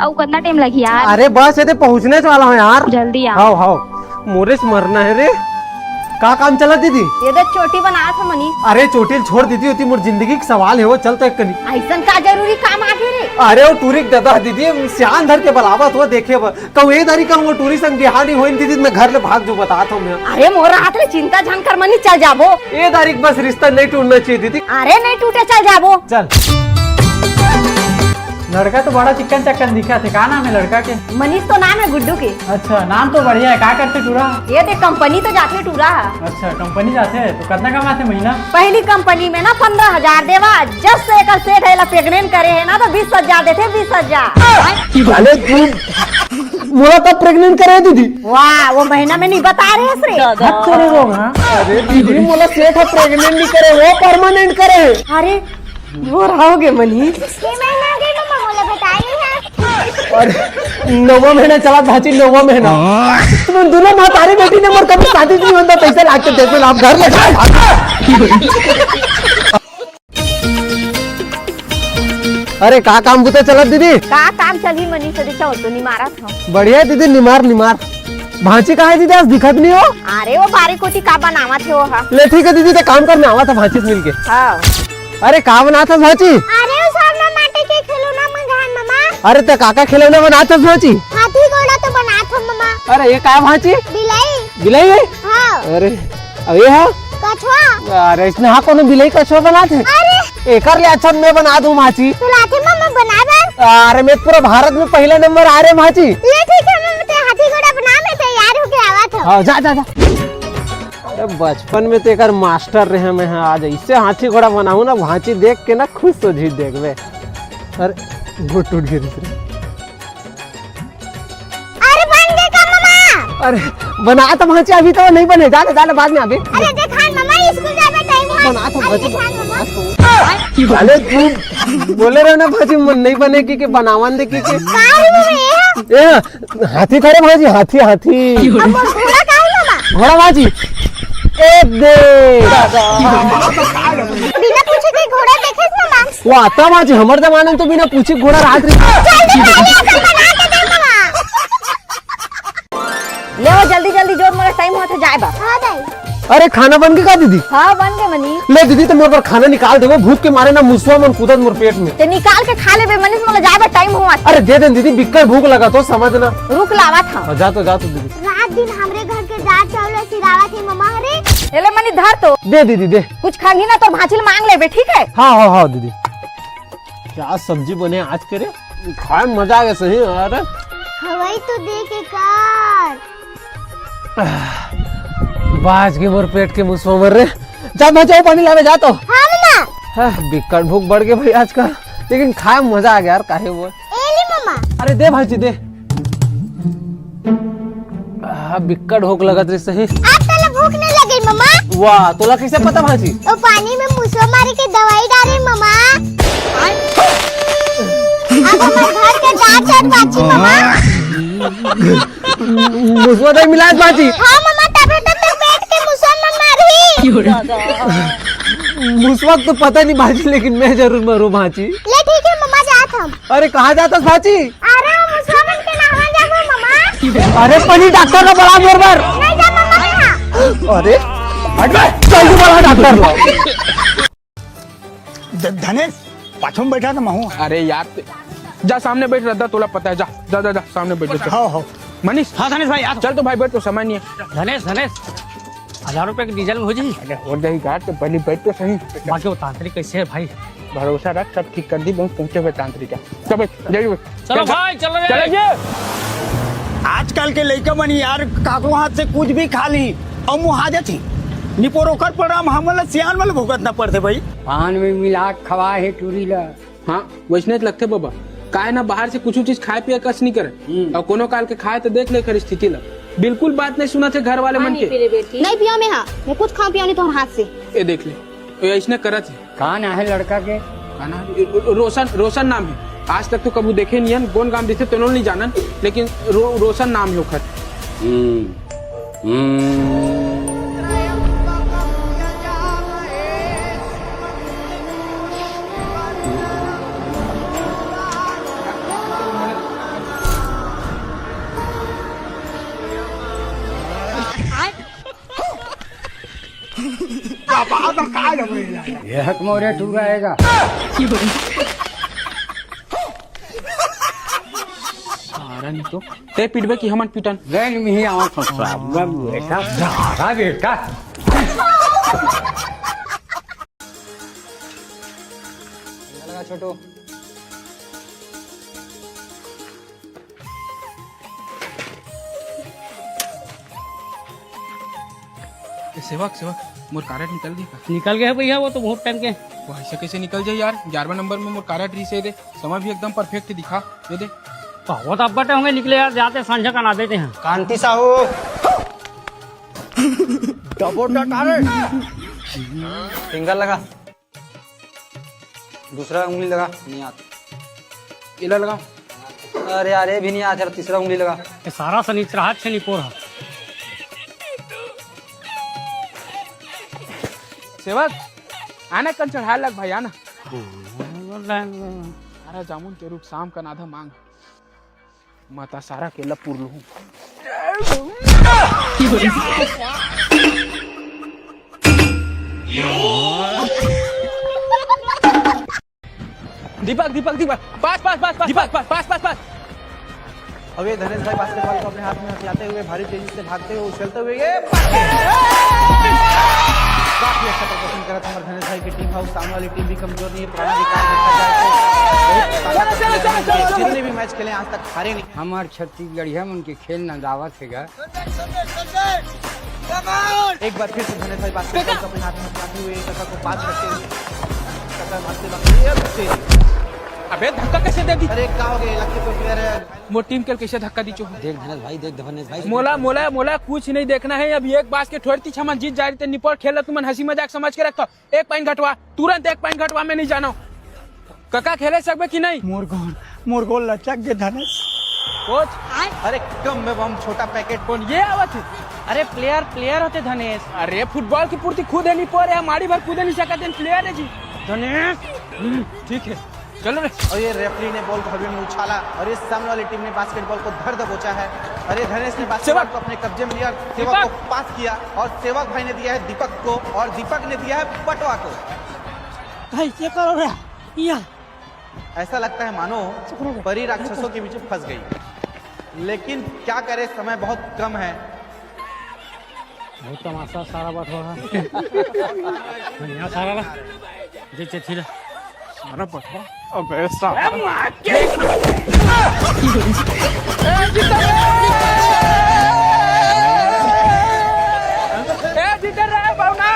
और कितना टाइम लगी यार? अरे बस ये पहुँचने वाला हूँ यार। जल्दी आ। हाउ हाउ मोरे से मरना है रे। का काम चला दीदी? ये तो चोटी बना था मनी। अरे चोटिल छोड़ दीदी होती मोर जिंदगी का सवाल है वो चलते एक कनी। ऐसा का जरूरी काम आगे रे। अरे वो टूरिक दादा दीदी सियान धर के बलावत वो देखे कहूँ ये दारी कहूँ वो टूरिस्ट संग बिहार नहीं होइन दीदी मैं घर ले भाग जो बता था मैं। अरे मोरा हाथ रे चिंता जान कर मनी चल जाबो। ये तारीख बस रिश्ता नहीं टूटना चाहिए दीदी। अरे नहीं टूटे चल जाबो। चल। लड़का तो बड़ा चिकन चक्कन दिखा थे। क्या नाम है लड़का के? मनीष तो नाम है गुड्डू के। अच्छा नाम तो बढ़िया है। क्या करते टूरा? ये देख कंपनी तो जाते टूरा। अच्छा कंपनी जाते हैं तो कितना कमाते महीना? पहली कंपनी में ना 15,000 देवा। जब से एक सेठ है प्रेग्नेंट करे है ना तो 20,000 देते 20,000। मोरा तब प्रेग्नेंट करे दीदी। वाह वो महीना में नहीं बता रहे रे। अरे दीदी मोला सेठ प्रेग्नेंट नहीं करे वो परमानेंट करे। अरे वो रहोगे मनीष। अरे 9वां महीना चला भाची 9वां महीना। तुम दोनों मातारी बेटी ने मोर कभी शादी नहीं होता पैसे लाके देते आप घर में अरे का काम बुते चला दीदी? का काम चली मनीष से दिखा तो नहीं मारा था। बढ़िया दीदी निमार निमार। भांची कहाँ है दीदी आज दिखत नहीं हो? अरे वो बारी कोटी का बनावा थे वो। हाँ ले ठीक है दीदी तो काम करने आवा था भांची से मिलके। हाँ। अरे का बना था भांची? अरे उस सामने माटी के खिलौना मंगान मम्मा। अरे तो काका खिलौना बना था भांची? हाथी घोड़ा तो बना था मम्मा। अरे ये का भांची? बिलाई। बिलाई है? हाँ। अरे अब ये है कछुआ। अरे इसने हाँ कोनो बिलाई कछुआ बना थे। अरे एकर ले अच्छा मैं बना दूं माची। तू लाथे मम्मा बना बार। अरे मैं पूरा भारत में पहला नंबर आ रहे माची। ले ठीक है मम्मा ते हाथी घोड़ा बना में तैयार होके आवा था। हाँ जा जा जा। अरे बचपन में तो एकर मास्टर रहे मैं आज इससे हाथी घोड़ा बनाऊं ना भांची देख के ना खुश हो जी देखबे। अरे घुट टूट गई रे। अरे बन गए का मम्मा? अरे बना तो भांची अभी तो नहीं बने जाने जाने बाद में अभी। अरे देखा मम्मा स्कूल जाने टाइम हुआ। बना तो अरे भांची। देखा मम्मा। अरे तू बोले रहे ना भाजी मन नहीं बनेगी कि बनावन दे की काहे मम्मा ए हाथी खड़े भाजी हाथी हाथी अब घोड़ा काहे मम्मा? घोड़ा भाजी एक दे बिना पूछे के घोड़ा देखे मम्मा? वो आता भाजी हमारे जमाने में तो बिना पूछे घोड़ा रात जल्दी बना के दे मम्मा। ले वो जल्दी जल्दी जोर मेरा टाइम हुआ था जाए बा। हाँ दाई। अरे खाना बन के का दीदी? हाँ बन गए मनीष। ले दीदी तो मेरे पर खाना निकाल दे वो भूख के मारे ना मुसवा मन कूदत मोर पेट में। ते निकाल के खा ले बे मनीष मोला जाए बा टाइम हुआ। अरे दे दे दीदी बिक्कर भूख लगा तो समझना। रुक लावा था। जा तो दीदी। रात दिन हमरे घर के दाल चावल सिरावा थी मम्मा। अरे ले मनी धर तो दे दीदी दे। कुछ खाही ना तो भांचिल मांग ले बे ठीक है। हाँ दीदी। क्या सब्जी बने आज करे खाए मजा आ गया सही। अरे हवाई तो दे के कर। बाज के मोर पेट के मुसवा मर रहे। जा बचाओ पानी लावे जा तो। हाँ मम्मा। बिकट भूख बढ़ गई भाई आज का लेकिन खाए मजा आ गया यार काहे वो। एली मम्मा। अरे दे भाजी दे। बिकट भूख लगत रही सही। आप तला भूख नहीं लगी मम्मा? वाह तोला कैसे पता भाजी? वो पानी में मुसवा मारे के दवाई डाले मम्मा। अब हमारे घर के दांत चाट बाची मम्मा। मुसवा दे मिलाज भाजी। हाँ मम्मा तबे तब पेट के मुसवा में मारी। मुसवा तो पता नहीं भाजी लेकिन मैं जरूर मरू भाजी। ले ठीक है मम्मा जात हम। अरे कहाँ जाता भाजी? अरे वो मुसवा बन के नहावा जाबो मम्मा। अरे पनी डॉक्टर का बड़ा जोर बार। नहीं जा मम्मा के यहाँ। अरे चल बड़ा डॉक्टर लो। धनेश पाछों में बैठा था महू। अरे यार जा सामने बैठ रहा था तोला पता है। जा जा जा, जा सामने बैठ जा। हो मनीष हाँ धनेश भाई आ चल तो भाई बैठ तो समय नहीं है। धनेश 1000 रुपए की डीजल में हो जाए। अरे हो जाएगी यार तो पहले बैठ तो सही। बाकी वो तांत्रिक कैसे है भाई? भरोसा रख सब ठीक कर दी बहुत पहुंचे हुए तांत्रिक। चल बैठ जल्दी चलो भाई चलो चलो। आजकल के लड़का मन यार काको हाथ से कुछ भी खा ली और मुहाजे थी निपोरोकर पड़ाम हमला सियान वाले भुगत ना पड़ते भाई। पान में मिला खवा है टूरी ला। हाँ वैसने लगते बाबा काहे ना बाहर से कुछ चीज खाए पिए कस नहीं करे और कोनो काल के खाए तो देख ले कर स्थिति ला बिल्कुल बात नहीं सुना थे घर वाले मन के। नहीं पिया में हाँ मैं कुछ खाऊं पिया नहीं तो हाथ से। ये देख ले ऐसने करत है। कहाँ ना है लड़का के? रोशन नाम है। आज तक तो कबू देखे नहीं है कौन काम दिखे तो नहीं जानन लेकिन रोशन नाम है ओखर। ये हक मोरे टूर आएगा। सारा नहीं तो ते पीटबे की हमन पीटन रैन में ही आवाज फंसा बेटा जागा बेटा। लगा छोटू सेवक सेवक मोर कारट निकल गई का निकल गया भैया वो तो बहुत टाइम के। वो ऐसे कैसे निकल जाए यार 11वें नंबर में मोर कारट री से दे समय भी एकदम परफेक्ट दिखा ये दे बहुत अब बटे होंगे निकले यार जाते सांझा का ना देते हैं। कांति साहू फिंगर लगा, दूसरा उंगली लगा, नहीं आता। इला लगा अरे यार ये भी नहीं आता, तीसरा उंगली लगा। ये सारा सनीचर हाथ से निपोर है। सेवक आना कल चढ़ा लग भाई आना। सारा जामुन के रूप शाम का नाधा मांग माता सारा केला पूर लूं। दीपक दीपक दीपक पास पास पास पास दीपक पास पास पास पास। अब ये धनेश भाई बास्केटबॉल को अपने हाथ में हथियाते हुए भारी तेजी से भागते हुए उछलते हुए ये काफी अच्छा प्रदर्शन करा था हमारे धनेश भाई की टीम। हाउस सामने वाली टीम भी कमजोर नहीं है, पुराना रिकॉर्ड देखा जाए तो जितने भी मैच खेले आज तक हारे नहीं। हमार छत्तीसगढ़ हम उनके खेल न दावत है। एक बार फिर से धनेश भाई बास्केटबॉल को अपने हाथ में हथियाते हुए टक्कर को पास करते हुए टक्कर मारते वक्त अबे धक्का कैसे दे दी? अरे क्या हो गया? लकी कोई प्लेयर है मोर टीम के कैसे धक्का दी चो? देख धनेश भाई, देख धनेश भाई। मोला मोला मोला कुछ नहीं देखना है। अब एक बास के ठोड़ती छमन जीत जा रही थे निपोर खेल तुमन हंसी मजाक समझ के रखो। एक पॉइंट घटवा तुरंत, एक पॉइंट घटवा में नहीं जाना। कका खेले सकबे कि नहीं? मोर गोल लचक गए धनेश। कोच अरे कम में हम छोटा पैकेट कौन ये आवत है? अरे प्लेयर होते धनेश। अरे फुटबॉल की पूर्ति खुद है निपोर है, हमारी भर खुद नहीं सकते प्लेयर है जी धनेश। ठीक है चलो रे। और ये रेफरी ने बॉल को हवा में उछाला और इस सामने वाली टीम ने बास्केटबॉल को धड़ दबोचा है। अरे धनेश ने बास्केटबॉल को अपने कब्जे में लिया, सेवक को पास किया और सेवक भाई ने दिया है दीपक को और दीपक ने दिया है पटवा को। कैसे करो रे? ऐसा लगता है मानो परी राक्षसों के बीच फंस गई, लेकिन क्या करे समय बहुत कम है। बहुत तमाशा सारा बात हो रहा है। यहाँ सारा ला जे थी सारा पटवा अबे साहब जीते रहे भावना।